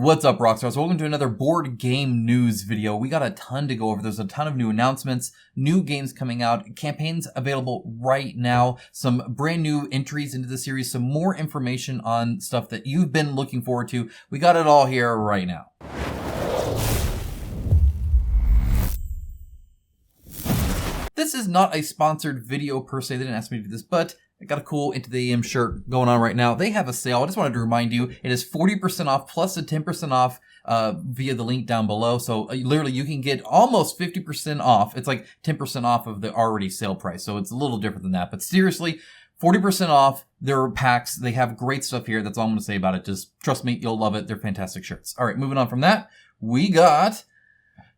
What's up, Rockstars? Welcome to another board game news video. We got a ton to go over. There's a ton of new announcements, new games coming out, campaigns available right now, some brand new entries into the series, some more information on stuff that you've been looking forward to. We got it all here right now. This is not a sponsored video per se. They didn't ask me to do this, but I got a cool Into the AM shirt going on right now. They have a sale. I just wanted to remind you, it is 40% off plus a 10% off via the link down below. So literally you can get almost 50% off. It's like 10% off of the already sale price. So it's a little different than that. But seriously, 40% off their packs. They have great stuff here. That's all I'm going to say about it. Just trust me, you'll love it. They're fantastic shirts. All right, moving on from that, we got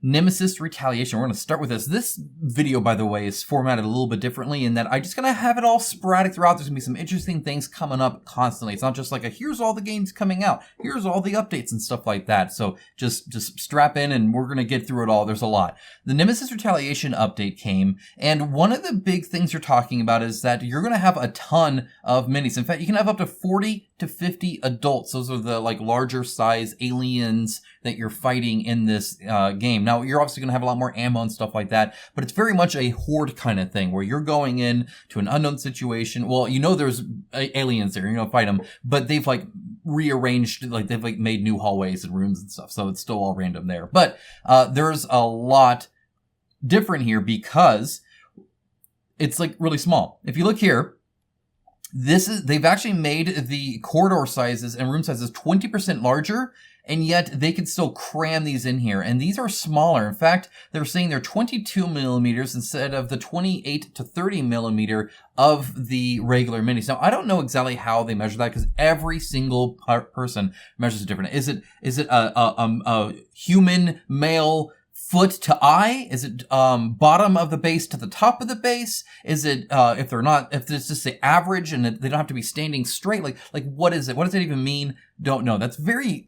Nemesis Retaliation. We're going to start with this. This video, by the way, is formatted a little bit differently in that I'm just going to have it all sporadic throughout. There's going to be some interesting things coming up constantly. It's not just like here's all the games coming out, here's all the updates and stuff like that. So just strap in and we're going to get through it all. There's a lot. The Nemesis Retaliation update came, and one of the big things you're talking about is that you're going to have a ton of minis. In fact, you can have up to 40 to 50 adults. Those are the like larger size aliens that you're fighting in this game. Now, you're obviously going to have a lot more ammo and stuff like that, but it's very much a horde kind of thing where you're going in to an unknown situation. Well, you know there's aliens there, you're going to fight them, but they've like rearranged, like they've like made new hallways and rooms and stuff, so it's still all random there. But there's a lot different here because it's like really small. If you look here, they've actually made the corridor sizes and room sizes 20% larger, and yet they can still cram these in here. And these are smaller. In fact, they're saying they're 22 millimeters instead of the 28 to 30 millimeter of the regular minis. Now, I don't know exactly how they measure that because every single person measures it different. Is it a human male foot to eye? Is it bottom of the base to the top of the base? Is it if it's just the average and they don't have to be standing straight? Like what is it? What does it even mean? Don't know. That's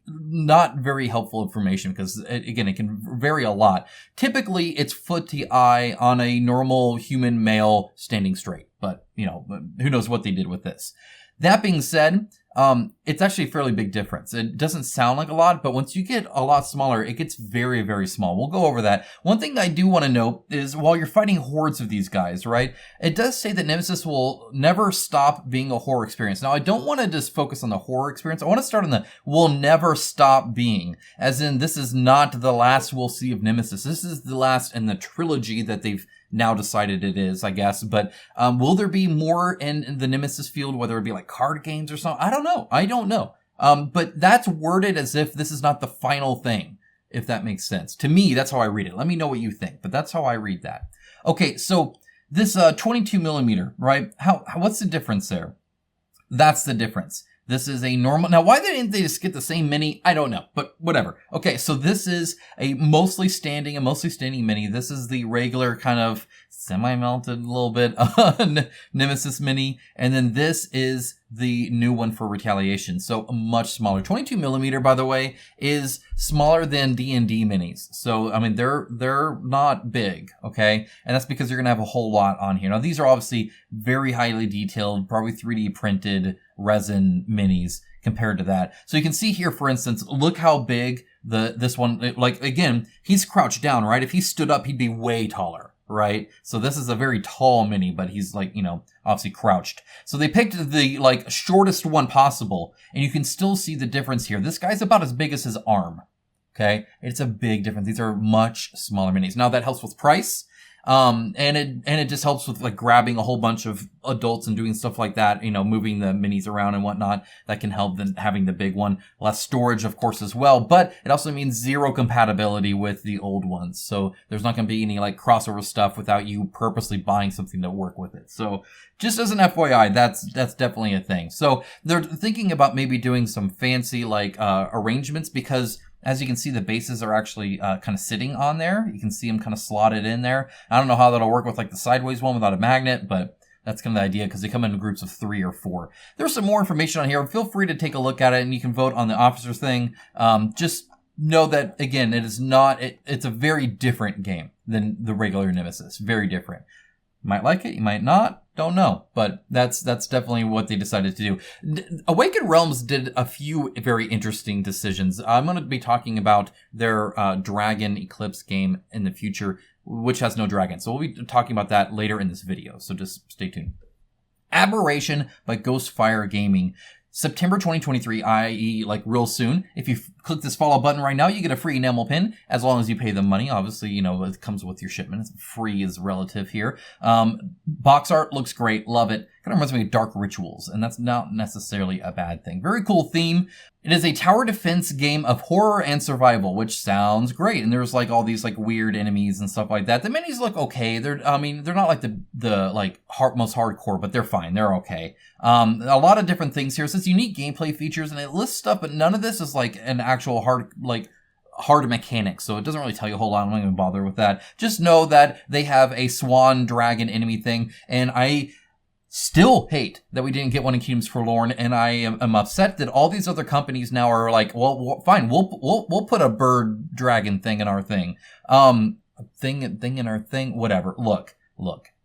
not very helpful information because it can vary a lot. Typically, it's foot to eye on a normal human male standing straight, but you know, who knows what they did with this. That being said, it's actually a fairly big difference. It doesn't sound like a lot, but once you get a lot smaller, it gets very, very small. We'll go over that. One thing I do want to note is while you're fighting hordes of these guys, right, it does say that Nemesis will never stop being a horror experience. Now, I don't want to just focus on the horror experience. I want to start on the will never stop being, as in this is not the last we'll see of Nemesis. This is the last in the trilogy that they've now decided it is, I guess. But will there be more in the Nemesis field, whether it be like card games or something? I don't know. But that's worded as if this is not the final thing, if that makes sense. To me, that's how I read it. Let me know what you think, but that's how I read that. Okay, so this 22 millimeter, right? What's the difference there? That's the difference. This is a normal. Now, why didn't they just get the same mini? I don't know, but whatever. Okay, so this is a mostly standing mini. This is the regular kind of semi-melted a little bit Nemesis mini. And then this is the new one for Retaliation. So much smaller. 22 millimeter, by the way, is smaller than D&D minis. So, I mean, they're not big, okay? And that's because you're going to have a whole lot on here. Now, these are obviously very highly detailed, probably 3D printed resin minis compared to that. So you can see here, for instance, look how big this one, like, again, he's crouched down, right? If he stood up, he'd be way taller. Right? So this is a very tall mini, but he's like, you know, obviously crouched. So they picked the like shortest one possible, and you can still see the difference here. This guy's about as big as his arm. Okay? It's a big difference. These are much smaller minis. Now that helps with price. And it just helps with like grabbing a whole bunch of adults and doing stuff like that, you know, moving the minis around and whatnot. That can help than having the big one. Less storage, of course, as well, but it also means zero compatibility with the old ones. So there's not going to be any like crossover stuff without you purposely buying something to work with it. So just as an FYI, that's definitely a thing. So they're thinking about maybe doing some fancy like arrangements because as you can see, the bases are actually kind of sitting on there. You can see them kind of slotted in there. I don't know how that'll work with like the sideways one without a magnet, but that's kind of the idea because they come in groups of 3 or 4. There's some more information on here. Feel free to take a look at it and you can vote on the officers thing. Just know that, again, it's a very different game than the regular Nemesis. Very different. You might like it, you might not, don't know. But that's definitely what they decided to do. Awakened Realms did a few very interesting decisions. I'm going to be talking about their Dragon Eclipse game in the future, which has no dragon. So we'll be talking about that later in this video, so just stay tuned. Aberration by Ghostfire Gaming. September 2023, i.e. like real soon. If you click this follow button right now, you get a free enamel pin as long as you pay them money. Obviously, you know, it comes with your shipment. It's free is relative here. Box art looks great. Love it. Kind of reminds me of Dark Rituals, and that's not necessarily a bad thing. Very cool theme. It is a tower defense game of horror and survival, which sounds great. And there's like all these like weird enemies and stuff like that. The minis look okay. They're not like the like most hardcore, but they're fine. They're okay. A lot of different things here. It says unique gameplay features, and it lists stuff, but none of this is like an actual hard mechanics, so it doesn't really tell you a whole lot. I'm not going to bother with that. Just know that they have a swan dragon enemy thing, and I still hate that we didn't get one in Kingdoms Forlorn, and I am upset that all these other companies now are like, well, fine, we'll put a bird dragon thing in our thing, thing in our thing, whatever. Look,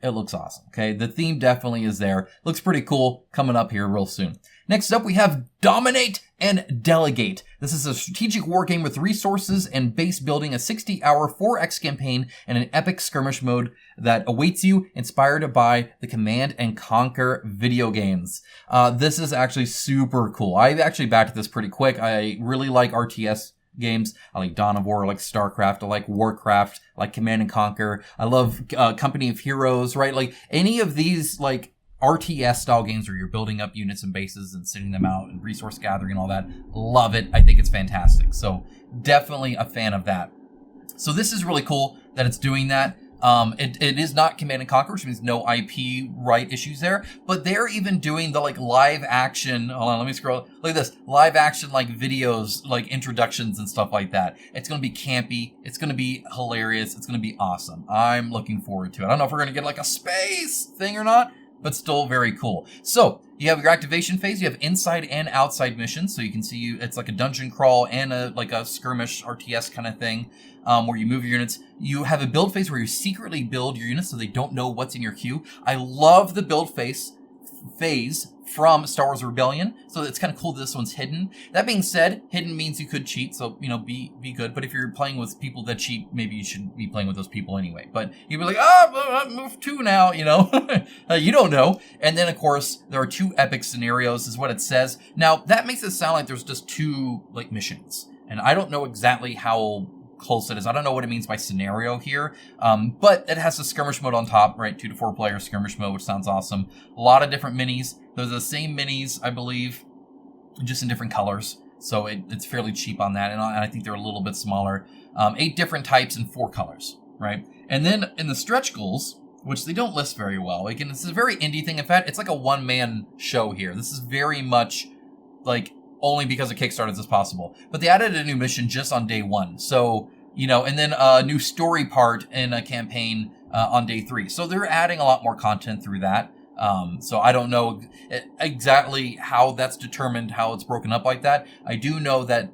it looks awesome. Okay, the theme definitely is there. Looks pretty cool. Coming up here real soon. Next up, we have Dominate and Delegate. This is a strategic war game with resources and base building, a 60-hour 4X campaign, and an epic skirmish mode that awaits you, inspired by the Command and Conquer video games. This is actually super cool. I actually backed this pretty quick. I really like RTS games. I like Dawn of War, I like StarCraft, I like Warcraft, I like Command and Conquer. I love Company of Heroes, right? Like any of these like RTS style games where you're building up units and bases and sending them out and resource gathering and all that. Love it. I think it's fantastic. So definitely a fan of that. So this is really cool that it's doing that. It is not Command and Conquer, which means no IP right issues there, but they're even doing the like live action, hold on, let me scroll, look at this, live action like videos, like introductions and stuff like that. It's going to be campy, it's going to be hilarious, it's going to be awesome. I'm looking forward to it. I don't know if we're going to get like a space thing or not, but still very cool. So you have your activation phase. You have inside and outside missions. So you can see it's like a dungeon crawl and a skirmish RTS kind of thing, where you move your units. You have a build phase where you secretly build your units so they don't know what's in your queue. I love the build phase from Star Wars Rebellion, so it's kind of cool that this one's hidden. That being said, hidden means you could cheat, so, you know, be good. But if you're playing with people that cheat, maybe you shouldn't be playing with those people anyway. But you'd be like, move 2 now, you know? You don't know. And then, of course, there are 2 epic scenarios, is what it says. Now, that makes it sound like there's just 2, like, missions. And I don't know exactly how close it is. I don't know what it means by scenario here, but it has a skirmish mode on top, right? 2 to 4 player skirmish mode, which sounds awesome. A lot of different minis. They're the same minis, I believe, just in different colors. So it's fairly cheap on that, and I think they're a little bit smaller. 8 different types and 4 colors, right? And then in the stretch goals, which they don't list very well, again, this is a very indie thing. In fact, it's like a one-man show here. This is very much like only because of Kickstarter is this possible. But they added a new mission just on day 1. So, you know, and then a new story part in a campaign on day 3. So they're adding a lot more content through that. So I don't know exactly how that's determined, how it's broken up like that. I do know that,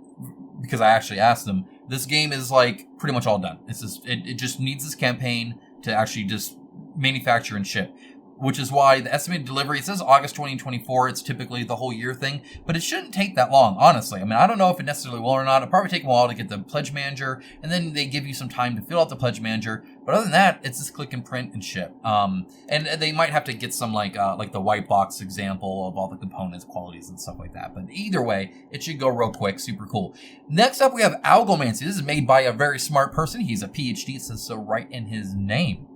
because I actually asked them, this game is like pretty much all done. It's just, it just needs this campaign to actually just manufacture and ship. Which is why the estimated delivery, it says August 2024. It's typically the whole year thing, but it shouldn't take that long, honestly. I mean, I don't know if it necessarily will or not. It'll probably take a while to get the pledge manager, and then they give you some time to fill out the pledge manager. But other than that, it's just click and print and ship. And they might have to get some like the white box example of all the components, qualities, and stuff like that. But either way, it should go real quick. Super cool. Next up, we have Algomancy. This is made by a very smart person. He's a PhD. It says so right in his name.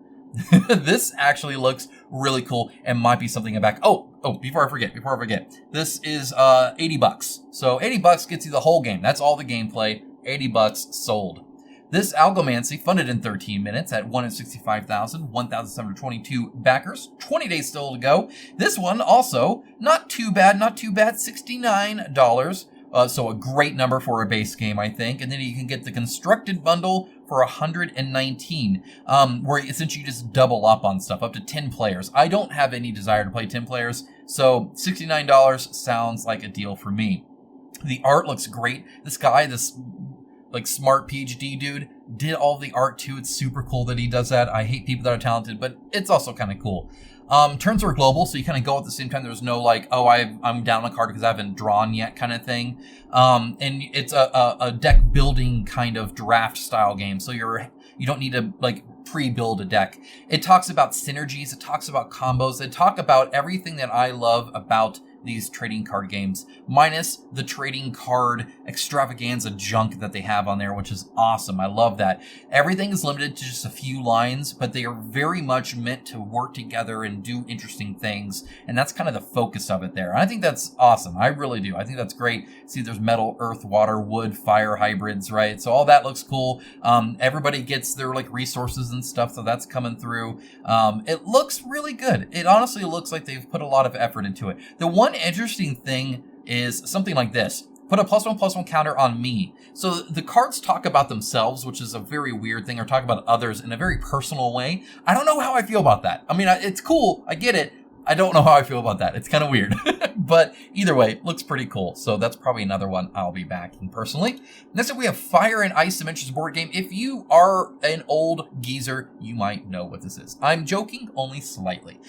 This actually looks really cool and might be something back. Oh, before I forget. This is $80. So $80 gets you the whole game. That's all the gameplay. $80 sold. This Algomancy funded in 13 minutes at 165,722 backers. 20 days still to go. This one also not too bad. $69. So a great number for a base game, I think. And then you can get the constructed bundle for $119, where essentially you just double up on stuff, up to 10 players. I don't have any desire to play 10 players, so $69 sounds like a deal for me. The art looks great. This guy, this like smart PhD dude, did all the art too. It's super cool that he does that. I hate people that are talented, but it's also kind of cool. Turns are global, so you kind of go at the same time. There's no like, oh, I'm down on a card because I haven't drawn yet kind of thing. And it's a deck building kind of draft style game, so you don't need to like pre-build a deck. It talks about synergies, it talks about combos, it talks about everything that I love about these trading card games, minus the trading card extravaganza junk that they have on there, which is awesome. I love that. Everything is limited to just a few lines, but they are very much meant to work together and do interesting things, and that's kind of the focus of it there. And I think that's awesome. I really do. I think that's great. See, there's metal, earth, water, wood, fire hybrids, right? So all that looks cool. Everybody gets their like resources and stuff, so that's coming through. It looks really good. It honestly looks like they've put a lot of effort into it. The one interesting thing is something like this. Put a +1/+1 counter on me. So the cards talk about themselves, which is a very weird thing, or talk about others in a very personal way. I don't know how I feel about that. I mean, it's cool. I get it. I don't know how I feel about that. It's kind of weird. But either way, looks pretty cool. So that's probably another one I'll be backing personally. Next up, we have Fire and Ice Dimensions board game. If you are an old geezer, you might know what this is. I'm joking, only slightly.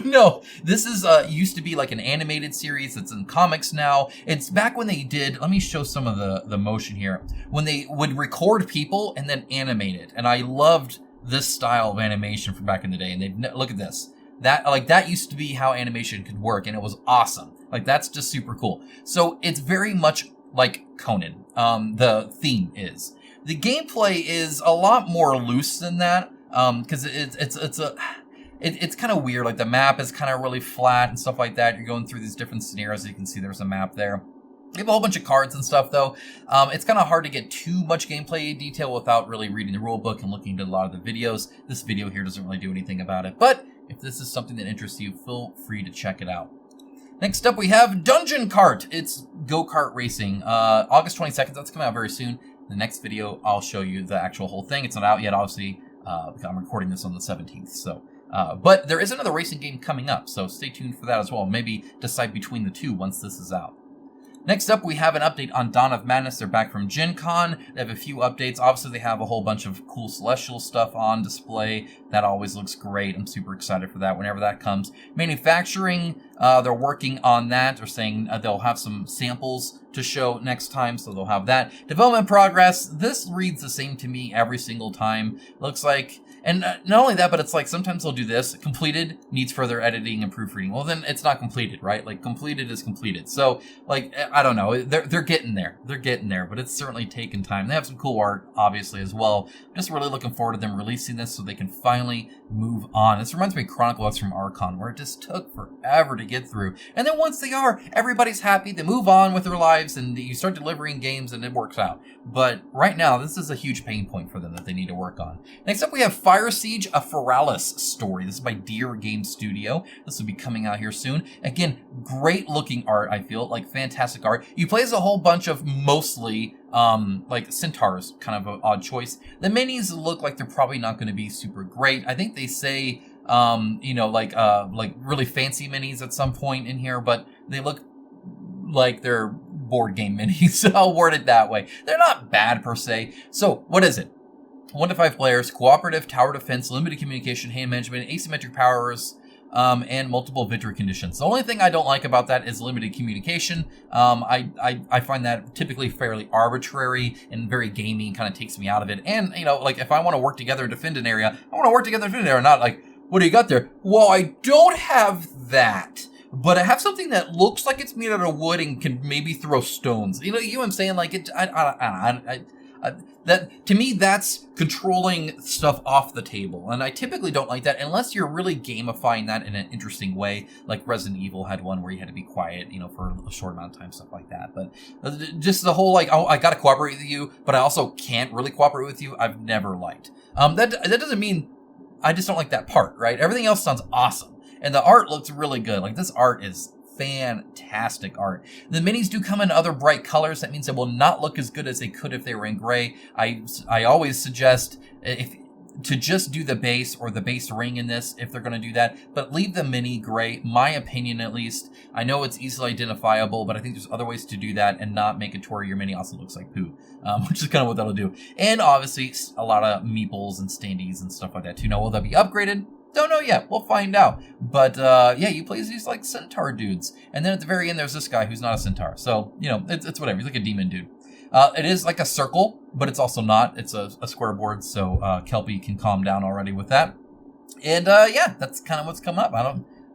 No, this is used to be like an animated series that's in comics now. It's back when they did, let me show some of the motion here, when they would record people and then animate it. And I loved this style of animation from back in the day. And look at this. That used to be how animation could work, and it was awesome. Like, that's just super cool. So it's very much like Conan, the theme is. The gameplay is a lot more loose than that, because it's kind of weird. Like, the map is kind of really flat and stuff like that. You're going through these different scenarios. You can see there's a map there. We have a whole bunch of cards and stuff, though. It's kind of hard to get too much gameplay detail without really reading the rulebook and looking at a lot of the videos. This video here doesn't really do anything about it, but if this is something that interests you, feel free to check it out. Next up, we have Dungeon Kart. It's go-kart racing. August 22nd, that's coming out very soon. The next video, I'll show you the actual whole thing. It's not out yet, obviously. I'm recording this on the 17th, so... but there is another racing game coming up, so stay tuned for that as well. Maybe decide between the two once this is out. Next up, we have an update on Dawn of Madness. They're back from Gen Con. They have a few updates. Obviously, they have a whole bunch of cool Celestial stuff on display. That always looks great. I'm super excited for that whenever that comes. Manufacturing, they're working on that. They're saying they'll have some samples to show next time, so they'll have that. Development progress. This reads the same to me every single time. Looks like... And not only that, but it's like sometimes they'll do this. Completed, needs further editing and proofreading. Well, then it's not completed, right? Like, completed is completed. So, like, I don't know. They're getting there. They're getting there, but it's certainly taken time. They have some cool art, obviously, as well. I'm just really looking forward to them releasing this so they can finally move on. This reminds me of Chronicle X from Archon, where it just took forever to get through. And then once they are, everybody's happy. They move on with their lives, and you start delivering games, and it works out. But right now, this is a huge pain point for them that they need to work on. Next up, we have Firesiege, a Feralis story. This is by Deer Game Studio. This will be coming out here soon. Again, great looking art, I feel, like fantastic art. You play as a whole bunch of mostly like centaurs, kind of an odd choice. The minis look like they're probably not going to be super great. I think they say, you know, like really fancy minis at some point in here, but they look like they're board game minis. I'll word it that way. They're not bad per se. So what is it? 1 to 5 players, cooperative, tower defense, limited communication, hand management, asymmetric powers, and multiple victory conditions. The only thing I don't like about that is limited communication. I find that typically fairly arbitrary and very gamey, and kind of takes me out of it. And, you know, like if I want to work together and defend an area, I want to work together and defend an area, not like, what do you got there? Well, I don't have that. But I have something that looks like it's made out of wood and can maybe throw stones. You know what I'm saying? Like, that to me, that's controlling stuff off the table. And I typically don't like that unless you're really gamifying that in an interesting way. Like Resident Evil had one where you had to be quiet, you know, for a short amount of time, stuff like that. But just the whole, like, oh, I gotta cooperate with you, but I also can't really cooperate with you, I've never liked. That doesn't mean I just don't like that part, right? Everything else sounds awesome. And the art looks really good. Like, this art is fantastic art. The minis do come in other bright colors. That means they will not look as good as they could if they were in gray. I always suggest, if to just do the base or the base ring in this if they're going to do that, but leave the mini gray, my opinion at least. I know it's easily identifiable, but I think there's other ways to do that and not make it to where your mini also looks like poo, which is kind of what that'll do. And obviously a lot of meeples and standees and stuff like that too. Now, will that be upgraded? Don't know yet. We'll find out. But yeah, you play these like centaur dudes. And then at the very end, there's this guy who's not a centaur. So, you know, it's whatever. He's like a demon dude. It is like a circle, but it's also not. It's a square board, so Kelpie can calm down already with that. And yeah, that's kind of what's coming up.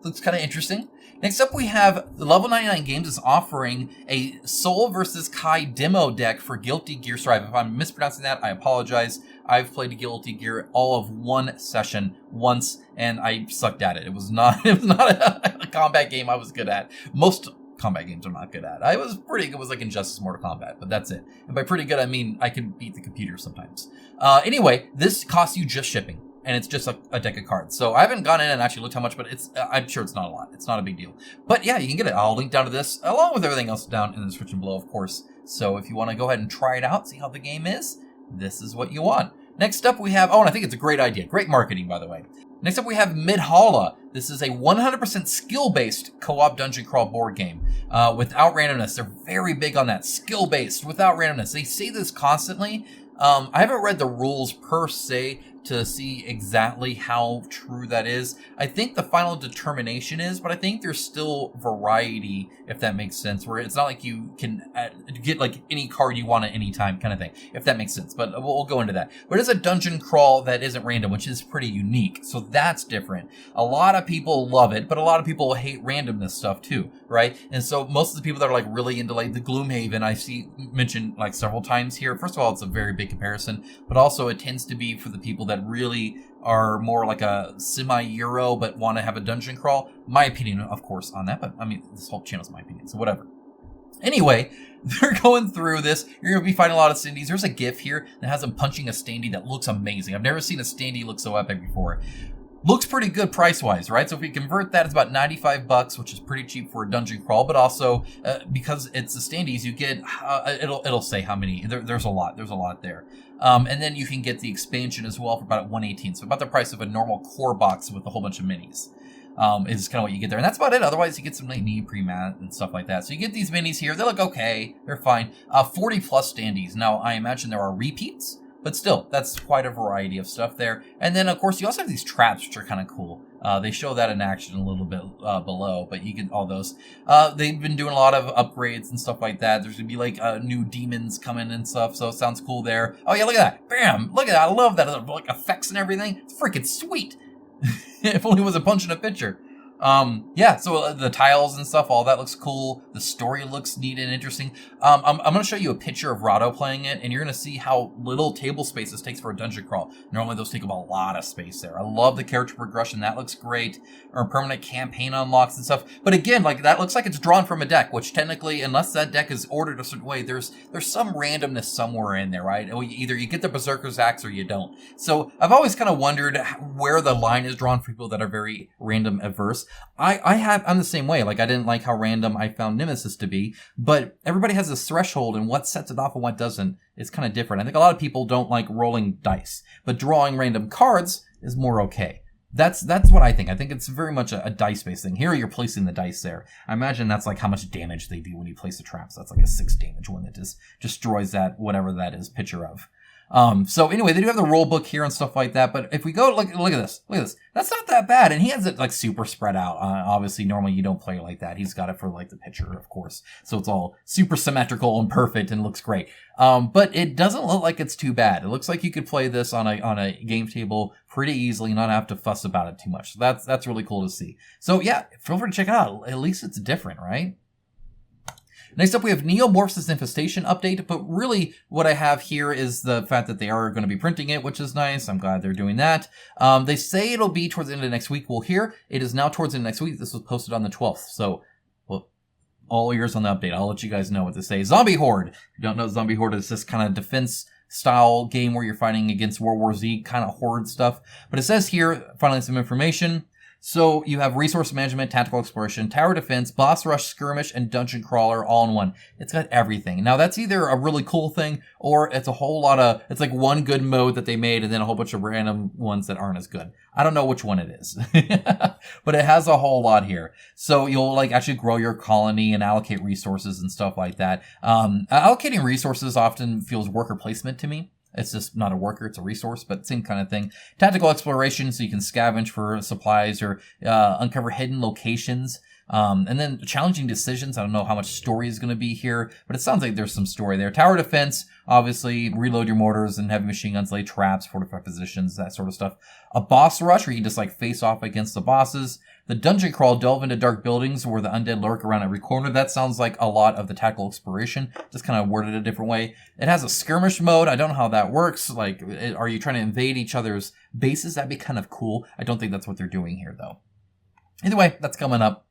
Looks kind of interesting. Next up, we have the Level 99 Games is offering a Soul versus Kai demo deck for Guilty Gear Strive. If I'm mispronouncing that, I apologize. I've played Guilty Gear all of one session once, and I sucked at it. It was not a combat game I was good at. Most combat games are not good at. I was pretty good. It was like Injustice, Mortal Kombat, but that's it. And by pretty good, I mean I can beat the computer sometimes. Anyway, this costs you just shipping, and it's just a deck of cards. So I haven't gone in and actually looked how much, but I'm sure it's not a lot. It's not a big deal. But yeah, you can get it. I'll link down to this, along with everything else down in the description below, of course. So if you want to go ahead and try it out, see how the game is, this is what you want. Next up, we have, and I think it's a great idea. Great marketing, by the way. Next up, we have Midhalla. This is a 100% skill-based co-op dungeon crawl board game without randomness. They're very big on that. Skill-based, without randomness. They say this constantly. I haven't read the rules per se to see exactly how true that is. I think the final determination is, but I think there's still variety, if that makes sense, where it's not like you can get like any card you want at any time kind of thing, if that makes sense, but we'll go into that. But it's a dungeon crawl that isn't random, which is pretty unique, so that's different. A lot of people love it, but a lot of people hate randomness stuff too, right? And so most of the people that are like really into like the Gloomhaven, I see mentioned like several times here. First of all, it's a very big comparison, but also it tends to be for the people that really are more like a semi-Euro but want to have a dungeon crawl. My opinion, of course, on that, but I mean, this whole channel is my opinion, so whatever. Anyway, they're going through this. You're going to be finding a lot of standees. There's a GIF here that has them punching a standee that looks amazing. I've never seen a standee look so epic before. Looks pretty good price-wise, right? So if we convert that, it's about $95, which is pretty cheap for a dungeon crawl, but also because it's the standees, you get, it'll say how many, there's a lot there. And then you can get the expansion as well for about $118, so about the price of a normal core box with a whole bunch of minis. Is kind of what you get there. And that's about it. Otherwise, you get some like knee pre-mat and stuff like that. So you get these minis here. They look okay. They're fine. 40 plus standees. Now, I imagine there are repeats, but still, that's quite a variety of stuff there. And then, of course, you also have these traps, which are kind of cool. They show that in action a little bit below, but you get all those. They've been doing a lot of upgrades and stuff like that. There's going to be like new demons coming and stuff, so it sounds cool there. Oh, yeah, look at that. Bam! Look at that. I love that. Like effects and everything. It's freaking sweet. If only it was a punch in a picture. Yeah, so the tiles and stuff, all that looks cool. The story looks neat and interesting. I'm going to show you a picture of Rado playing it, and you're going to see how little table space this takes for a dungeon crawl. Normally those take up a lot of space there. I love the character progression. That looks great. Or permanent campaign unlocks and stuff. But again, like that looks like it's drawn from a deck, which technically, unless that deck is ordered a certain way, there's some randomness somewhere in there, right? Either you get the Berserker's Axe or you don't. So I've always kind of wondered where the line is drawn for people that are very random averse. I'm the same way. Like, I didn't like how random I found Nemesis to be, but everybody has this threshold, and what sets it off and what doesn't is kind of different. I think a lot of people don't like rolling dice, but drawing random cards is more okay. That's what I think. I think it's very much a dice-based thing. Here you're placing the dice there. I imagine that's like how much damage they do when you place the traps. That's like a 6 damage one that just destroys that, whatever that is, picture of. So anyway, they do have the rule book here and stuff like that, but if we go, look at this, that's not that bad, and he has it like super spread out. Obviously, normally you don't play like that. He's got it for like the picture, of course, so it's all super symmetrical and perfect and looks great. But it doesn't look like it's too bad. It looks like you could play this on a game table pretty easily, not have to fuss about it too much. So that's really cool to see. So yeah, feel free to check it out. At least it's different, right? Next up, we have Neomorphs' Infestation update, but really what I have here is the fact that they are going to be printing it, which is nice. I'm glad they're doing that. They say it'll be towards the end of next week. We'll hear. It is now towards the end of next week. This was posted on the 12th, so well, all ears on the update. I'll let you guys know what to say. Zombie Horde. If you don't know, Zombie Horde is this kind of defense-style game where you're fighting against World War Z kind of horde stuff. But it says here, finally some information. So you have resource management, tactical exploration, tower defense, boss rush, skirmish, and dungeon crawler all in one. It's got everything. Now that's either a really cool thing or it's a whole lot of, it's like one good mode that they made and then a whole bunch of random ones that aren't as good. I don't know which one it is, but it has a whole lot here. So you'll like actually grow your colony and allocate resources and stuff like that. Allocating resources often feels worker placement to me. It's just not a worker, it's a resource, but same kind of thing. Tactical exploration, so you can scavenge for supplies or uncover hidden locations. And then challenging decisions. I don't know how much story is going to be here, but it sounds like there's some story there. Tower defense, obviously, reload your mortars and heavy machine guns, lay traps, fortify positions, that sort of stuff. A boss rush, where you can just like face off against the bosses. The dungeon crawl, delve into dark buildings where the undead lurk around every corner. That sounds like a lot of the tactical exploration, just kind of worded a different way. It has a skirmish mode. I don't know how that works. Like, are you trying to invade each other's bases? That'd be kind of cool. I don't think that's what they're doing here, though. Either way, that's coming up.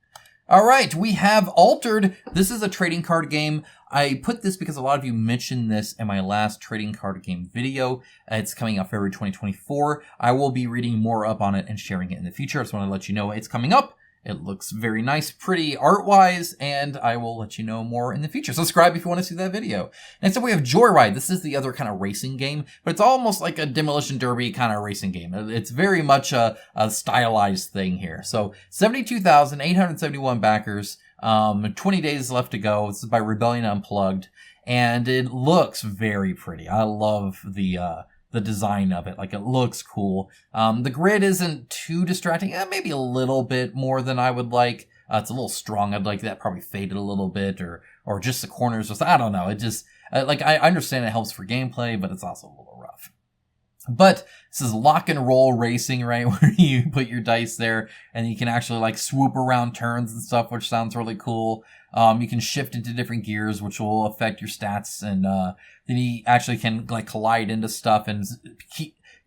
All right, we have Altered. This is a trading card game. I put this because a lot of you mentioned this in my last trading card game video. It's coming out February 2024. I will be reading more up on it and sharing it in the future. I just want to let you know it's coming up. It looks very nice, pretty art-wise, and I will let you know more in the future. Subscribe if you want to see that video. Next up, we have Joyride. This is the other kind of racing game, but it's almost like a Demolition Derby kind of racing game. It's very much a stylized thing here. So 72,871 backers, 20 days left to go. This is by Rebellion Unplugged, and it looks very pretty. I love the design of it. Like, it looks cool. The grid isn't too distracting. Maybe a little bit more than I would like. It's a little strong. I'd like that probably faded a little bit, or just the corners. I don't know. It just, like, I understand it helps for gameplay, but it's also a little rough. But this is lock and roll racing, right? Where you put your dice there and you can actually like swoop around turns and stuff, which sounds really cool. You can shift into different gears, which will affect your stats. And, then you actually can like collide into stuff and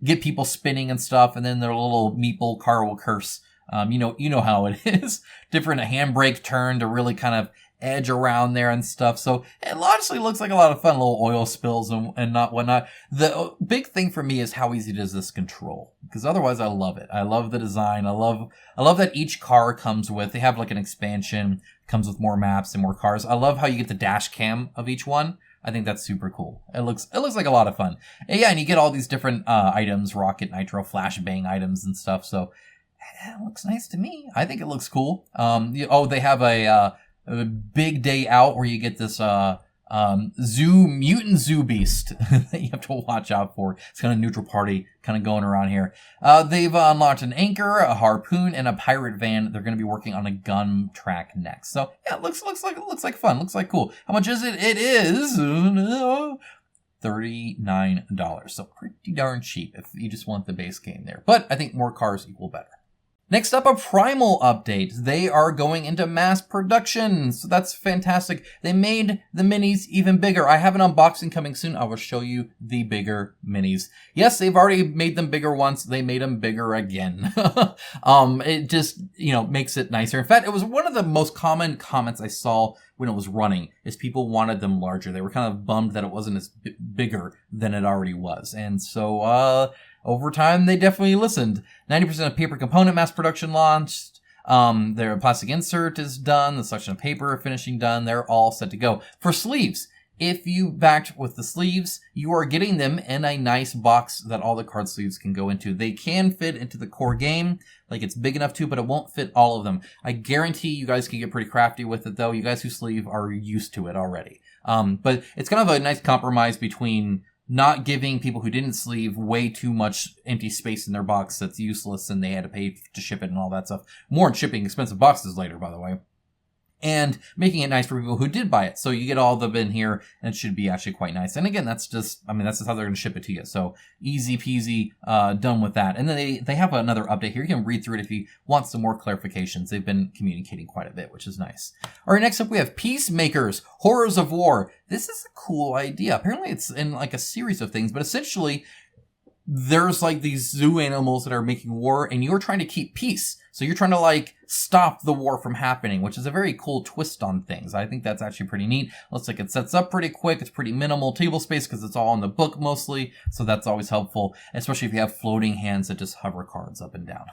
get people spinning and stuff. And then their little meeple car will curse. You know how it is. Different handbrake turn to really kind of edge around there and stuff. So it honestly looks like a lot of fun, little oil spills and whatnot. The big thing for me is how easy does this control? Because otherwise I love it. I love the design. I love that each car comes with, they have like an expansion, comes with more maps and more cars. I love how you get the dash cam of each one. I think that's super cool. It looks like a lot of fun. And yeah, and you get all these different items, rocket, nitro, flashbang items and stuff. So it looks nice to me. I think it looks cool. They have a big day out where you get this mutant zoo beast that you have to watch out for. It's kind of neutral party kind of going around here. They've unlocked an anchor, a harpoon, and a pirate van. They're going to be working on a gun track next. So yeah, it looks like fun. Looks like cool. How much is it? It is $39. So pretty darn cheap if you just want the base game there. But I think more cars equal better. Next up, a Primal update. They are going into mass production, so that's fantastic. They made the minis even bigger. I have an unboxing coming soon. I will show you the bigger minis. Yes, they've already made them bigger once. They made them bigger again. It just, makes it nicer. In fact, it was one of the most common comments I saw when it was running, is people wanted them larger. They were kind of bummed that it wasn't as bigger than it already was. And so, over time, they definitely listened. 90% of paper component mass production launched. Their plastic insert is done. The selection of paper finishing done. They're all set to go. For sleeves, if you backed with the sleeves, you are getting them in a nice box that all the card sleeves can go into. They can fit into the core game, like it's big enough to, but it won't fit all of them. I guarantee you guys can get pretty crafty with it, though. You guys who sleeve are used to it already. But it's kind of a nice compromise between not giving people who didn't sleeve way too much empty space in their box that's useless and they had to pay to ship it and all that stuff. More in shipping expensive boxes later, by the way. And making it nice for people who did buy it. So you get all of them in here and it should be actually quite nice. And again, that's just how they're going to ship it to you. So easy peasy, done with that. And then they have another update here. You can read through it if you want some more clarifications. They've been communicating quite a bit, which is nice. All right, next up we have Peacemakers, Horrors of War. This is a cool idea. Apparently it's in like a series of things, but essentially there's like these zoo animals that are making war and you're trying to keep peace. So you're trying to like stop the war from happening, which is a very cool twist on things. I think that's actually pretty neat. Looks like it sets up pretty quick. It's pretty minimal table space because it's all in the book mostly. So that's always helpful, especially if you have floating hands that just hover cards up and down.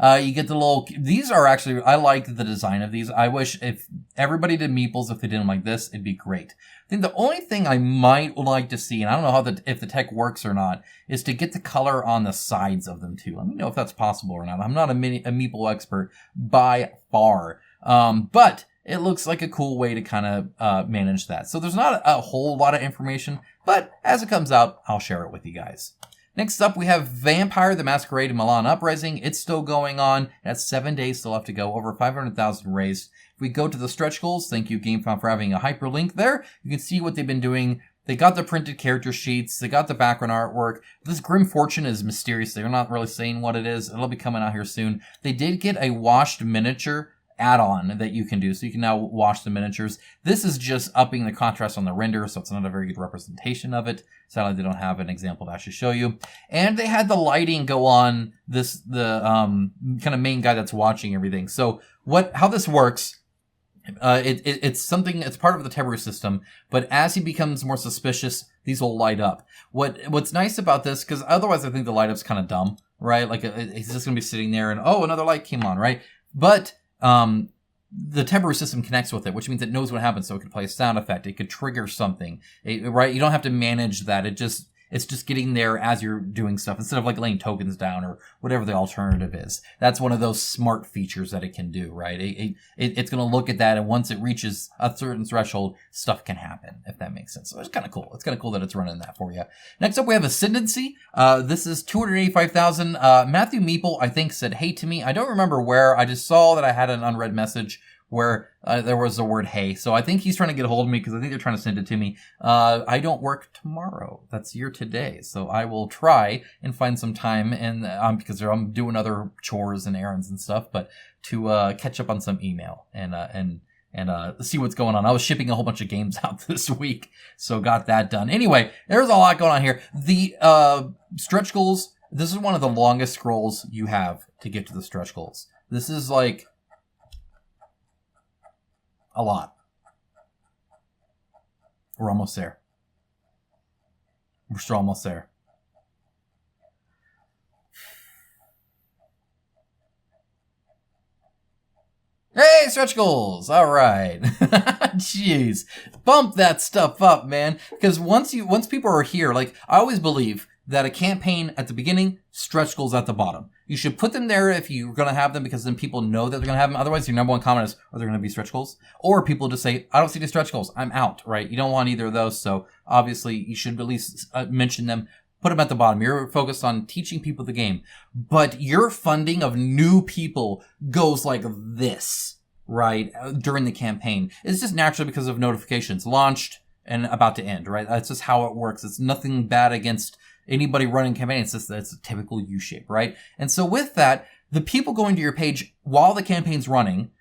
You get the little, these are actually, I like the design of these. I wish if everybody did meeples, if they did them like this, it'd be great. I think the only thing I might like to see, and I don't know how if the tech works or not, is to get the color on the sides of them too. Let me know if that's possible or not. I'm not a meeple expert by far. But it looks like a cool way to kind of manage that. So there's not a whole lot of information, but as it comes out, I'll share it with you guys. Next up, we have Vampire the Masquerade and Milan Uprising. It's still going on. It has 7 days still left to go. Over 500,000 raised. If we go to the stretch goals, thank you GameFound for having a hyperlink there. You can see what they've been doing. They got the printed character sheets. They got the background artwork. This Grim Fortune is mysterious. They're not really saying what it is. It'll be coming out here soon. They did get a washed miniature add-on that you can do, so you can now wash the miniatures. This is just upping the contrast on the render, so it's not a very good representation of it. Sadly, they don't have an example to actually show you. And they had the lighting go on the kind of main guy that's watching everything. So how this works, it's something, it's part of the Teru system, but as he becomes more suspicious, these will light up. What's nice about this, because otherwise I think the light up's kind of dumb, right? Like he's just gonna be sitting there and, oh, another light came on, right? But the Teru system connects with it, which means it knows what happens, so it could play a sound effect, it could trigger something, right? You don't have to manage that. It's just getting there as you're doing stuff instead of like laying tokens down or whatever the alternative is. That's one of those smart features that it can do, right? It's going to look at that, and once it reaches a certain threshold, stuff can happen, if that makes sense. So it's kind of cool. It's kind of cool that it's running that for you. Next up, we have Ascendancy. This is 285,000. Matthew Meeple, I think, said hey to me. I don't remember where. I just saw that I had an unread message where there was the word hey. So I think he's trying to get a hold of me because I think they're trying to send it to me. I don't work tomorrow. That's your today. So I will try and find some time, and because I'm doing other chores and errands and stuff, but to catch up on some email and see what's going on. I was shipping a whole bunch of games out this week, so got that done. Anyway, there's a lot going on here. The stretch goals, this is one of the longest scrolls you have to get to the stretch goals. This is like a lot. We're almost there. We're still almost there. Hey, stretch goals! All right. Jeez. Bump that stuff up, man. Because once people are here, like, I always believe that a campaign at the beginning, stretch goals at the bottom. You should put them there if you're going to have them, because then people know that they're going to have them. Otherwise, your number one comment is, are there going to be stretch goals? Or people just say, I don't see the stretch goals, I'm out, right? You don't want either of those, so obviously you should at least mention them. Put them at the bottom. You're focused on teaching people the game. But your funding of new people goes like this, right, during the campaign. It's just naturally because of notifications. Launched and about to end, right? That's just how it works. It's nothing bad against anybody running campaign. It's just it's a typical U-shape, right? And so with that, the people going to your page while the campaign's running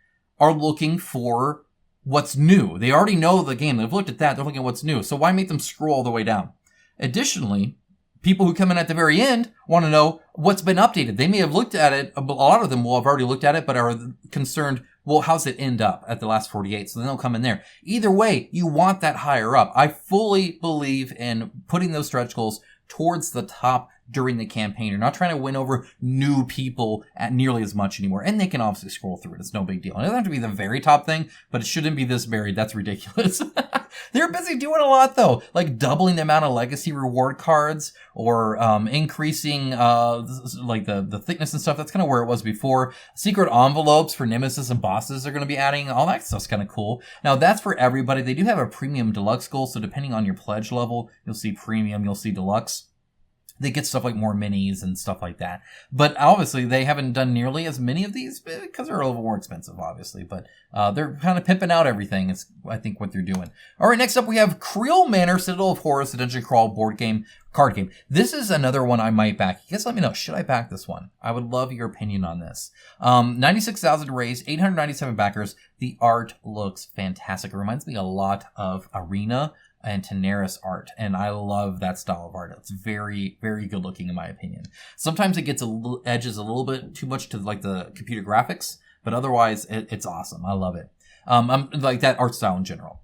are looking for what's new. They already know the game. They've looked at that. They're looking at what's new. So why make them scroll all the way down? Additionally, people who come in at the very end want to know what's been updated. They may have looked at it. A lot of them will have already looked at it, but are concerned, well, how's it end up at the last 48? So then they'll come in there. Either way, you want that higher up. I fully believe in putting those stretch goals towards the top during the campaign. You're not trying to win over new people at nearly as much anymore. And they can obviously scroll through it. It's no big deal. It doesn't have to be the very top thing, but it shouldn't be this buried. That's ridiculous. They're busy doing a lot, though, like doubling the amount of legacy reward cards or increasing like the thickness and stuff. That's kind of where it was before. Secret envelopes for Nemesis and bosses are going to be adding. All that stuff's kind of cool. Now, that's for everybody. They do have a premium deluxe goal, so depending on your pledge level, you'll see premium, you'll see deluxe. They get stuff like more minis and stuff like that. But obviously, they haven't done nearly as many of these because they're a little more expensive, obviously. But they're kind of pimping out everything, is I think what they're doing. All right, next up we have Kreel Manor, Citadel of Horrors, the dungeon crawl card game. This is another one I might back. You guys let me know, should I back this one? I would love your opinion on this. 96,000 raised, 897 backers. The art looks fantastic. It reminds me a lot of Arena and Tanares art, and I love that style of art. It's very, very good looking in my opinion. Sometimes it gets edges a little bit too much to like the computer graphics, but otherwise it's awesome. I love it. I'm like that art style in general.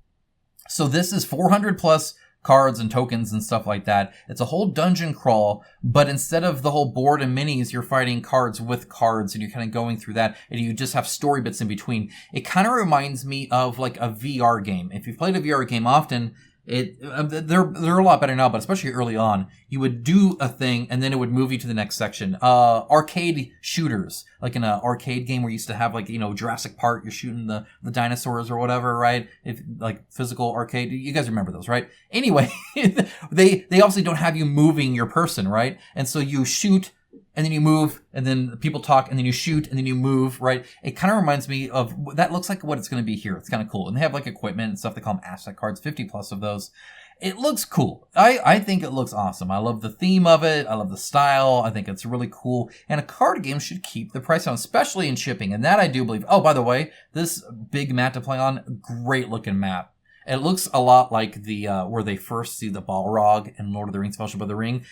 So this is 400 plus cards and tokens and stuff like that. It's a whole dungeon crawl, but instead of the whole board and minis, you're fighting cards with cards and you're kind of going through that and you just have story bits in between. It kind of reminds me of like a VR game. If you've played a VR game often, they're a lot better now, but especially early on, you would do a thing and then it would move you to the next section. Arcade shooters, like in an arcade game where you used to have like, Jurassic Park, you're shooting the dinosaurs or whatever, right? If like physical arcade, you guys remember those, right? Anyway, they obviously don't have you moving your person, right? And so you shoot and then you move, and then people talk, and then you shoot, and then you move, right? It kind of reminds me of, that looks like what it's going to be here. It's kind of cool. And they have like equipment and stuff. They call them asset cards, 50 plus of those. It looks cool. I think it looks awesome. I love the theme of it. I love the style. I think it's really cool. And a card game should keep the price down, especially in shipping. And that I do believe. Oh, by the way, this big map to play on, great looking map. It looks a lot like the, where they first see the Balrog in Lord of the Rings, Fellowship of the Ring.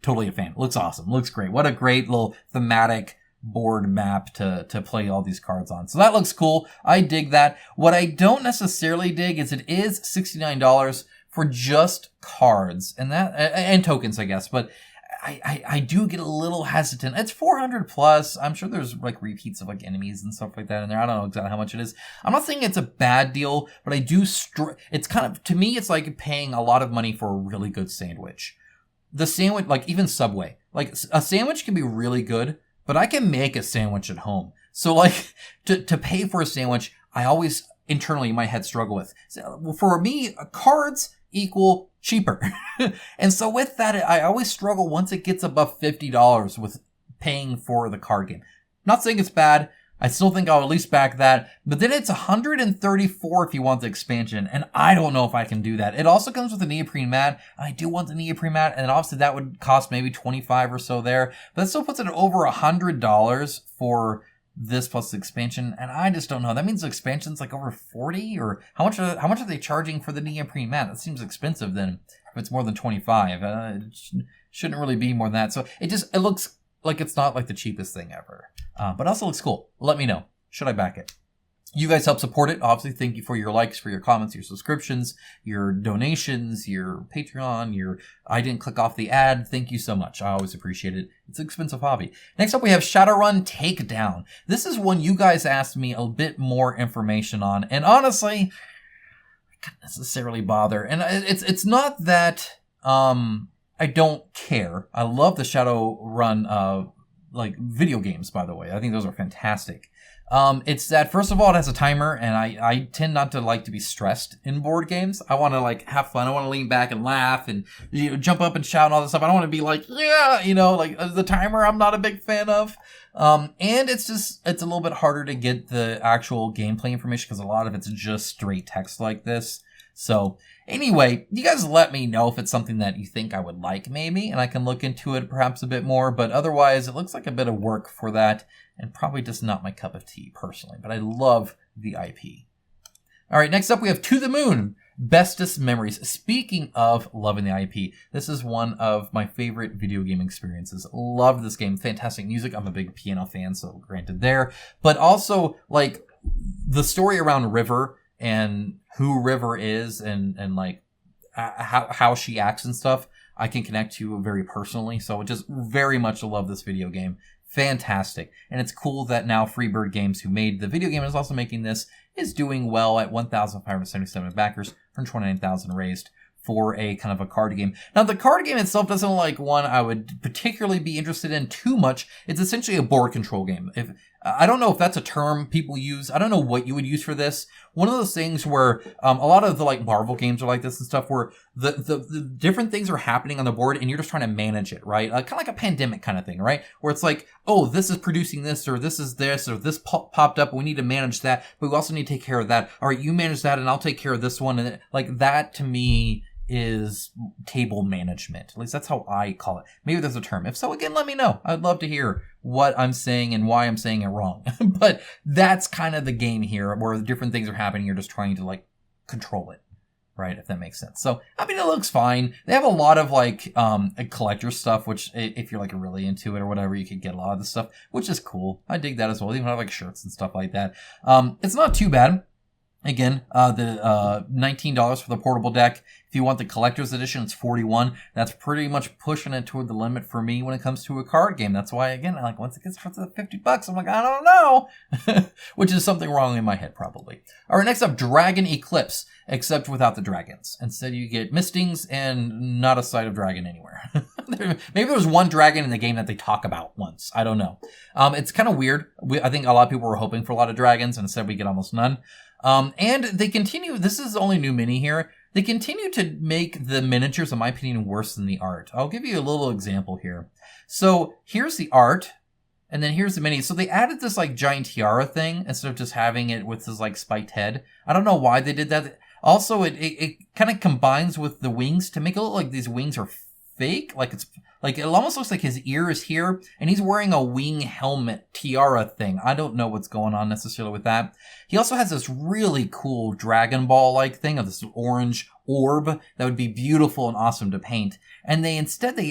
Totally a fan. Looks awesome. Looks great. What a great little thematic board map to play all these cards on. So that looks cool. I dig that. What I don't necessarily dig is it is $69 for just cards and tokens, I guess. But I do get a little hesitant. It's 400 plus. I'm sure there's like repeats of like enemies and stuff like that in there. I don't know exactly how much it is. I'm not saying it's a bad deal, but I do it's kind of, to me, it's like paying a lot of money for a really good sandwich. The sandwich, like even Subway, like a sandwich can be really good, but I can make a sandwich at home. So like to pay for a sandwich, I always internally in my head struggle with. So for me, cards equal cheaper. And so with that, I always struggle once it gets above $50 with paying for the card game. Not saying it's bad. I still think I'll at least back that. But then it's $134 if you want the expansion. And I don't know if I can do that. It also comes with a neoprene mat. I do want the neoprene mat. And obviously that would cost maybe $25 or so there. But that still puts it at over $100 for this plus the expansion. And I just don't know. That means the expansion's like over 40, or how much are they charging for the neoprene mat? That seems expensive then if it's more than 25. It shouldn't really be more than that. So it looks like it's not like the cheapest thing ever. But also looks cool. Let me know. Should I back it? You guys help support it. Obviously, thank you for your likes, for your comments, your subscriptions, your donations, your Patreon, I didn't click off the ad. Thank you so much. I always appreciate it. It's an expensive hobby. Next up, we have Shadowrun TakeDown. This is one you guys asked me a bit more information on. And honestly, I can't necessarily bother. And it's not that I don't care. I love the Shadowrun like video games, by the way. I think those are fantastic. It's that, first of all, it has a timer, and I tend not to like to be stressed in board games. I want to like have fun. I want to lean back and laugh and jump up and shout and all this stuff. I don't want to be like, yeah, like the timer I'm not a big fan of. And it's a little bit harder to get the actual gameplay information because a lot of it's just straight text like this. So anyway, you guys let me know if it's something that you think I would like maybe, and I can look into it perhaps a bit more, but otherwise it looks like a bit of work for that, and probably just not my cup of tea personally, but I love the IP. Alright, next up we have To the Moon, Bestest Memories. Speaking of loving the IP, this is one of my favorite video game experiences. Love this game, fantastic music. I'm a big piano fan, so granted there, but also like the story around River and who River is and like how she acts and stuff, I can connect to very personally. So just very much love this video game. Fantastic. And it's cool that now Freebird Games, who made the video game and is also making this, is doing well at 1,577 backers, 129,000 raised for a kind of a card game. Now, the card game itself doesn't look like one I would particularly be interested in too much. It's essentially a board control game. I don't know if that's a term people use. I don't know what you would use for this. One of those things where a lot of the like Marvel games are like this and stuff, where the different things are happening on the board and you're just trying to manage it, right? Kind of like a pandemic kind of thing, right? Where it's like, oh, this is producing this, or this is this, or this popped up. We need to manage that, but we also need to take care of that. All right, you manage that, and I'll take care of this one. And like that to me is table management. At least that's how I call it. Maybe there's a term. If so, again, let me know. I'd love to hear what I'm saying and why I'm saying it wrong. But that's kind of the game here, where the different things are happening. You're just trying to like control it, right? If that makes sense. So, I mean, it looks fine. They have a lot of like collector stuff, which if you're like really into it or whatever, you could get a lot of the stuff, which is cool. I dig that as well. They even have like shirts and stuff like that. It's not too bad. Again, the $19 for the portable deck. If you want the collector's edition, it's $41. That's pretty much pushing it toward the limit for me when it comes to a card game. That's why, again, like once it gets to the $50, I'm like, I don't know, which is something wrong in my head probably. All right, next up, Dragon Eclipse, except without the dragons. Instead, you get mistings and not a sight of dragon anywhere. Maybe there's one dragon in the game that they talk about once. I don't know. It's kind of weird. I think a lot of people were hoping for a lot of dragons, and instead we get almost none. And they continue, this is the only new mini here, they continue to make the miniatures, in my opinion, worse than the art. I'll give you a little example here. So here's the art, and then here's the mini. So they added this like giant tiara thing instead of just having it with this like spiked head. I don't know why they did that. Also, it kind of combines with the wings to make it look like these wings are fake. Like it's like it almost looks like his ear is here and he's wearing a wing helmet tiara thing. I don't know what's going on necessarily with that. He also has this really cool Dragon Ball like thing of this orange orb that would be beautiful and awesome to paint. And they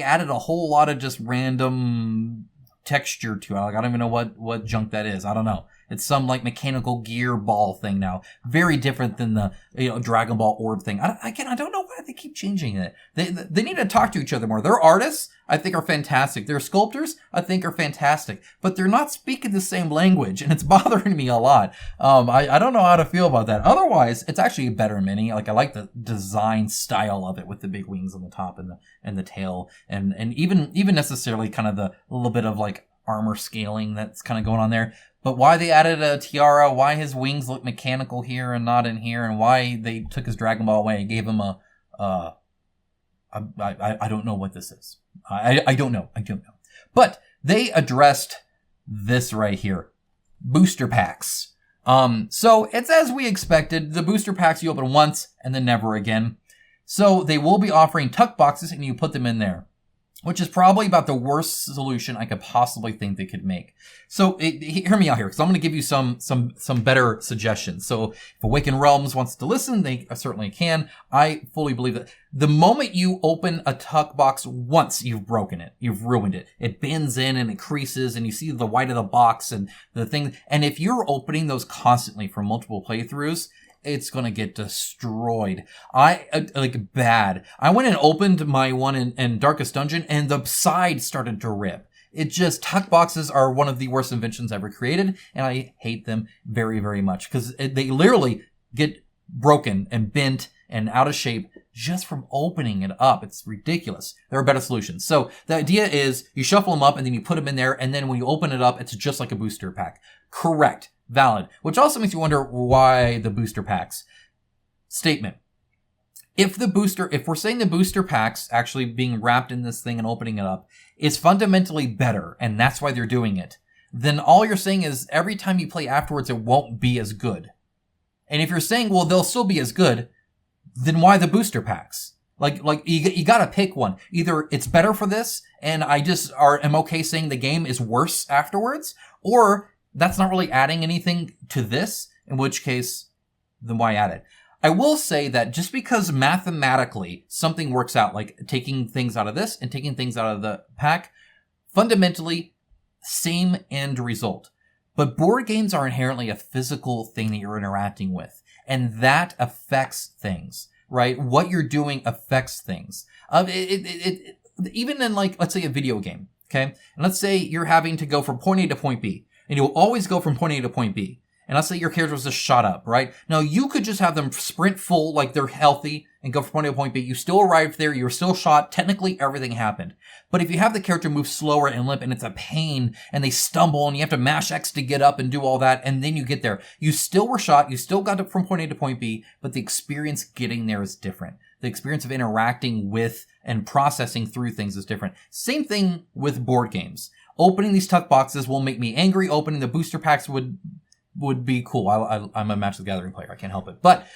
added a whole lot of just random texture to it. Like I don't even know what junk that is. I don't know. It's some like mechanical gear ball thing now. Very different than the Dragon Ball orb thing. I don't know why they keep changing it. They need to talk to each other more. Their artists, I think, are fantastic. Their sculptors, I think, are fantastic. But they're not speaking the same language, and it's bothering me a lot. I don't know how to feel about that. Otherwise, it's actually a better mini. Like I like the design style of it with the big wings on the top and the tail, and even necessarily kind of the little bit of like armor scaling that's kind of going on there. But why they added a tiara, why his wings look mechanical here and not in here, and why they took his Dragon Ball away and gave him I don't know what this is. I don't know. But they addressed this right here. Booster packs. So it's as we expected. The booster packs you open once and then never again. So they will be offering tuck boxes and you put them in there, which is probably about the worst solution I could possibly think they could make. So hear me out here, because I'm going to give you some better suggestions. So if Awakened Realms wants to listen, they certainly can. I fully believe that the moment you open a tuck box once, you've broken it. You've ruined it. It bends in and it creases and you see the white of the box and the thing. And if you're opening those constantly for multiple playthroughs, it's gonna get destroyed. Bad. I went and opened my one in Darkest Dungeon and the side started to rip. It just, tuck boxes are one of the worst inventions ever created, and I hate them very, very much because they literally get broken and bent and out of shape just from opening it up. It's ridiculous. There are better solutions. So the idea is you shuffle them up and then you put them in there, and then when you open it up, it's just like a booster pack. Correct. Valid. Which also makes you wonder why the booster packs. Statement. If we're saying the booster packs actually being wrapped in this thing and opening it up is fundamentally better, and that's why they're doing it, then all you're saying is every time you play afterwards, it won't be as good. And if you're saying, well, they'll still be as good, then why the booster packs? Like you gotta pick one. Either it's better for this, and I just am okay saying the game is worse afterwards, or that's not really adding anything to this, in which case, then why add it? I will say that just because mathematically something works out, like taking things out of this and taking things out of the pack, fundamentally, same end result. But board games are inherently a physical thing that you're interacting with, and that affects things, right? What you're doing affects things. Even in, like, let's say a video game, okay? And let's say you're having to go from point A to point B, and you'll always go from point A to point B. And let's say your character was just shot up, right? Now, you could just have them sprint full, like they're healthy, and go from point A to point B. You still arrived there, you're still shot, technically everything happened. But if you have the character move slower and limp, and it's a pain, and they stumble, and you have to mash X to get up and do all that, and then you get there. You still were shot, you still got up from point A to point B, but the experience getting there is different. The experience of interacting with and processing through things is different. Same thing with board games. Opening these tuck boxes will make me angry. Opening the booster packs would be cool. I'm a Magic the Gathering player. I can't help it. But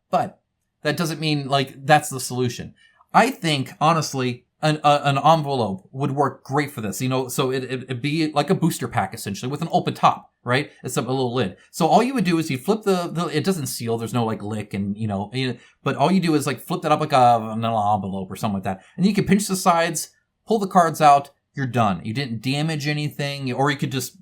that doesn't mean like that's the solution. I think honestly, an envelope would work great for this. So it'd be like a booster pack essentially with an open top, right? It's a little lid. So all you would do is you flip the it doesn't seal. There's no like lick and but all you do is like flip that up like an envelope or something like that, and you can pinch the sides, pull the cards out, you're done. You didn't damage anything, or you could just,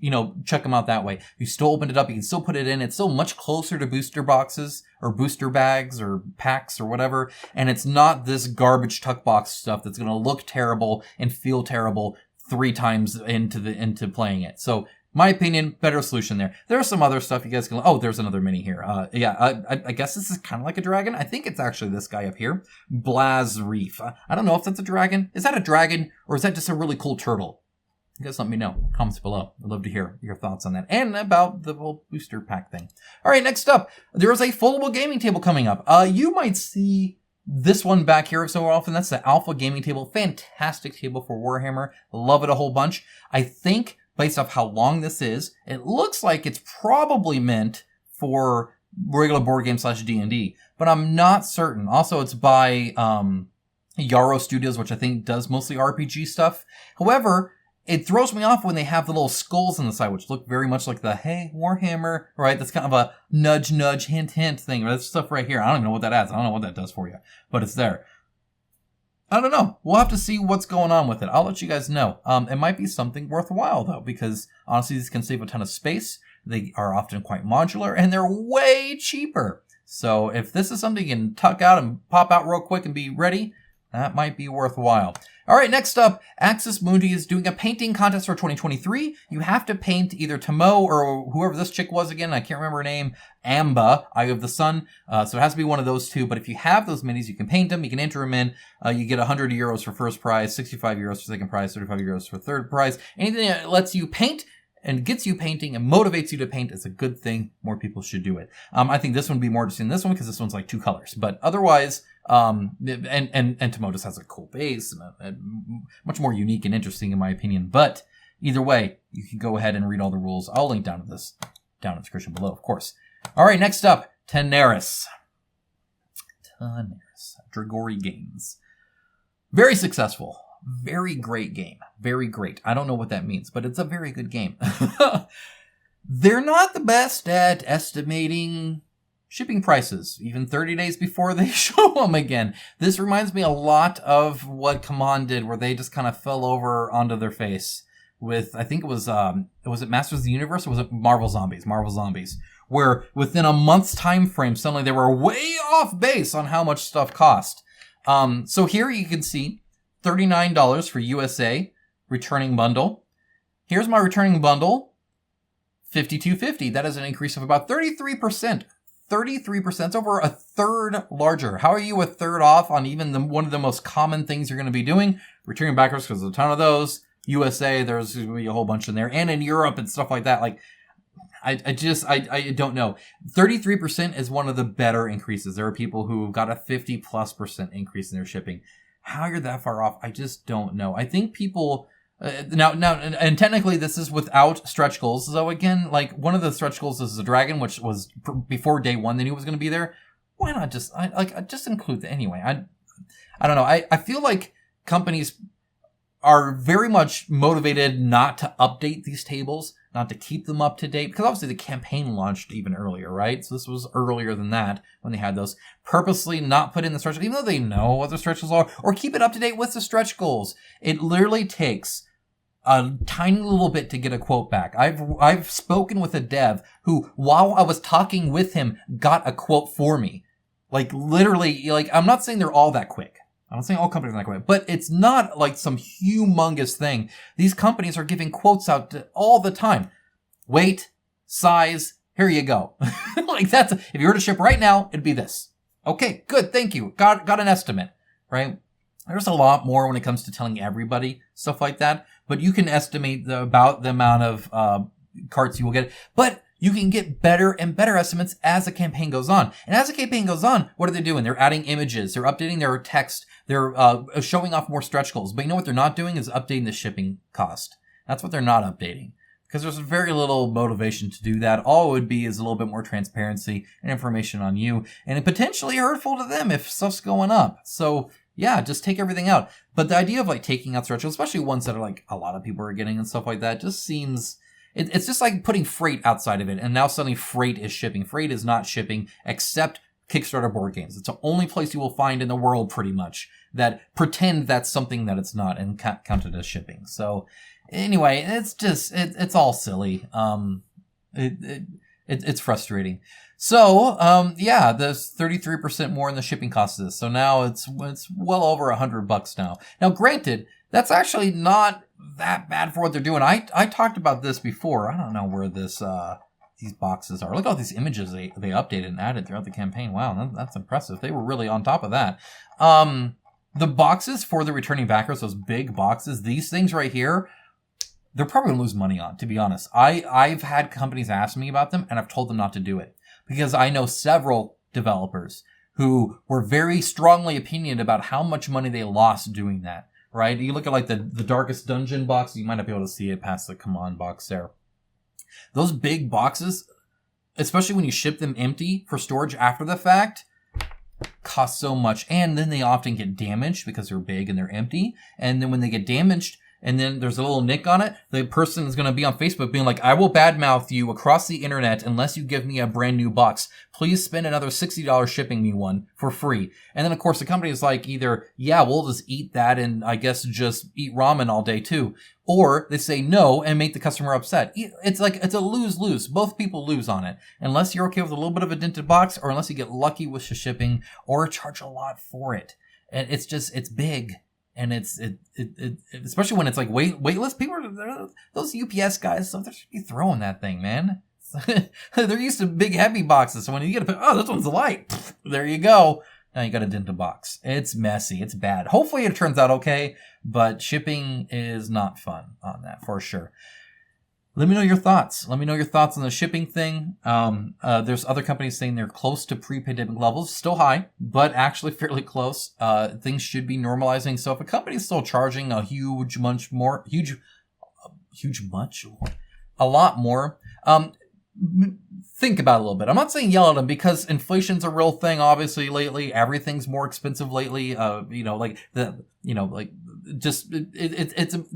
check them out that way. You still opened it up, you can still put it in. It's still much closer to booster boxes or booster bags or packs or whatever. And it's not this garbage tuck box stuff that's going to look terrible and feel terrible 3 times into playing it. So my opinion, better solution there. There's some other stuff you guys can... Oh, there's another mini here. I guess this is kind of like a dragon. I think it's actually this guy up here. Blaz Reef. I don't know if that's a dragon. Is that a dragon, or is that just a really cool turtle? You guys let me know. Comments below. I'd love to hear your thoughts on that. And about the whole booster pack thing. All right, next up. There is a foldable gaming table coming up. You might see this one back here so often. That's the Alpha Gaming Table. Fantastic table for Warhammer. Love it a whole bunch. I think... based off how long this is, it looks like it's probably meant for regular board game / D&D, but I'm not certain. Also, it's by Yarrow Studios, which I think does mostly RPG stuff. However, it throws me off when they have the little skulls on the side, which look very much like the, hey, Warhammer, right? That's kind of a nudge, nudge, hint, hint thing. That's stuff right here. I don't even know what that adds. I don't know what that does for you, but it's there. I don't know. We'll have to see what's going on with it. I'll let you guys know. It might be something worthwhile, though, because honestly, these can save a ton of space. They are often quite modular, and they're way cheaper. So if this is something you can tuck out and pop out real quick and be ready, that might be worthwhile. All right, next up, Axis Mundi is doing a painting contest for 2023. You have to paint either Tomo or whoever this chick was again. I can't remember her name. Amba, Eye of the Sun. So it has to be one of those two. But if you have those minis, you can paint them. You can enter them in. You get 100 euros for first prize, 65 euros for second prize, 35 euros for third prize. Anything that lets you paint and gets you painting and motivates you to paint is a good thing. More people should do it. I think this one would be more interesting than this one because this one's like 2 colors. But otherwise... and Tomo just has a cool base and much more unique and interesting in my opinion. But either way, you can go ahead and read all the rules. I'll link down to this down in the description below, of course. All right, next up, Tanares. Dragori Games. Very successful. Very great game. Very great. I don't know what that means, but it's a very good game. They're not the best at estimating shipping prices, even 30 days before they show them again. This reminds me a lot of what Command did, where they just kind of fell over onto their face with, I think it was it Masters of the Universe, or was it Marvel Zombies? Marvel Zombies, where within a month's time frame, suddenly they were way off base on how much stuff cost. So here you can see $39 for USA returning bundle. Here's my returning bundle, $52.50. That is an increase of about 33%. 33%, it's over a third larger. How are you a third off on even one of the most common things you're going to be doing? Returning backwards, because there's a ton of those. USA, there's going to be a whole bunch in there. And in Europe and stuff like that. Like, I don't know. 33% is one of the better increases. There are people who got a 50+% increase in their shipping. How you're that far off, I just don't know. I think people... Now, and technically this is without stretch goals. So again, like one of the stretch goals is a dragon, which was before day 1 they knew it was going to be there. Why not just include that anyway? I don't know. I feel like companies are very much motivated not to update these tables, not to keep them up to date, because obviously the campaign launched even earlier, right? So this was earlier than that when they had those. Purposely not put in the stretch goals, even though they know what the stretch goals are, or keep it up to date with the stretch goals. It literally takes a tiny little bit to get a quote back. I've spoken with a dev who, while I was talking with him, got a quote for me. Like literally, like I'm not saying they're all that quick. I'm not saying all companies are that quick, but it's not like some humongous thing. These companies are giving quotes out all the time. Weight, size, here you go. Like that's, if you were to ship right now, it'd be this. Okay, good, thank you. Got an estimate, right? There's a lot more when it comes to telling everybody stuff like that, but you can estimate about the amount of carts you will get. But you can get better and better estimates as the campaign goes on. And as the campaign goes on, what are they doing? They're adding images. They're updating their text. They're showing off more stretch goals. But you know what they're not doing is updating the shipping cost. That's what they're not updating. Because there's very little motivation to do that. All it would be is a little bit more transparency and information on you. And it potentially hurtful to them if stuff's going up. So yeah, just take everything out. But the idea of like taking out stretch goals, especially ones that are like a lot of people are getting and stuff like that, just seems... It's just like putting freight outside of it. And now suddenly freight is shipping. Freight is not shipping except Kickstarter board games. It's the only place you will find in the world pretty much that pretend that's something that it's not and count it as shipping. So anyway, it's just, it's all silly. It's frustrating. So, yeah, there's 33% more in the shipping cost of this. So now it's well over $100 now. Now, granted, that's actually not that bad for what they're doing. I talked about this before. I don't know where this, these boxes are. Look at all these images they updated and added throughout the campaign. Wow, that's impressive. They were really on top of that. The boxes for the returning backers, those big boxes, these things right here, they're probably going to lose money on, to be honest. I've had companies ask me about them, and I've told them not to do it. Because I know several developers who were very strongly opinionated about how much money they lost doing that, right? You look at like the Darkest Dungeon box, you might not be able to see it past the command box there. Those big boxes, especially when you ship them empty for storage after the fact, cost so much. And then they often get damaged because they're big and they're empty. And then when they get damaged, and then there's a little nick on it, the person is going to be on Facebook being like, I will badmouth you across the internet unless you give me a brand new box. Please spend another $60 shipping me one for free. And then, of course, the company is like either, yeah, we'll just eat that and I guess just eat ramen all day too. Or they say no and make the customer upset. It's like, it's a lose-lose. Both people lose on it. Unless you're okay with a little bit of a dented box or unless you get lucky with the shipping or charge a lot for it. And it's just, it's big. And it's especially when it's like weightless. People are, those UPS guys, so they're just be throwing that thing, man. They're used to big heavy boxes, so when you get this one's light. There you go. Now you got a dent a box. It's messy. It's bad. Hopefully it turns out okay, but shipping is not fun on that for sure. Let me know your thoughts. Let me know your thoughts on the shipping thing. There's other companies saying they're close to pre-pandemic levels. Still high, but actually fairly close. Things should be normalizing. So if a company's still charging a a lot more, think about it a little bit. I'm not saying yell at them because inflation's a real thing, obviously, lately. Everything's more expensive lately. The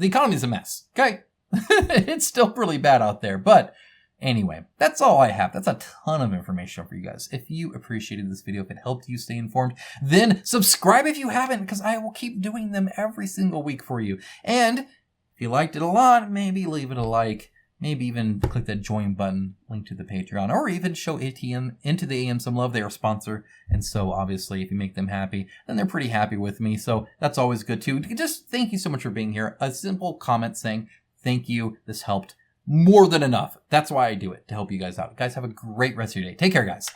economy's a mess. Okay. It's still really bad out there, but anyway, that's all I have. That's a ton of information for you guys. If you appreciated this video, if it helped you stay informed, then subscribe if you haven't, because I will keep doing them every single week for you. And if you liked it a lot, maybe leave it a like, maybe even click that join button, link to the Patreon, or even show Into the AM some love. They are a sponsor, and so obviously if you make them happy, then they're pretty happy with me, so that's always good too. Just thank you so much for being here. A simple comment saying, thank you. This helped more than enough. That's why I do it, to help you guys out. Guys, have a great rest of your day. Take care, guys.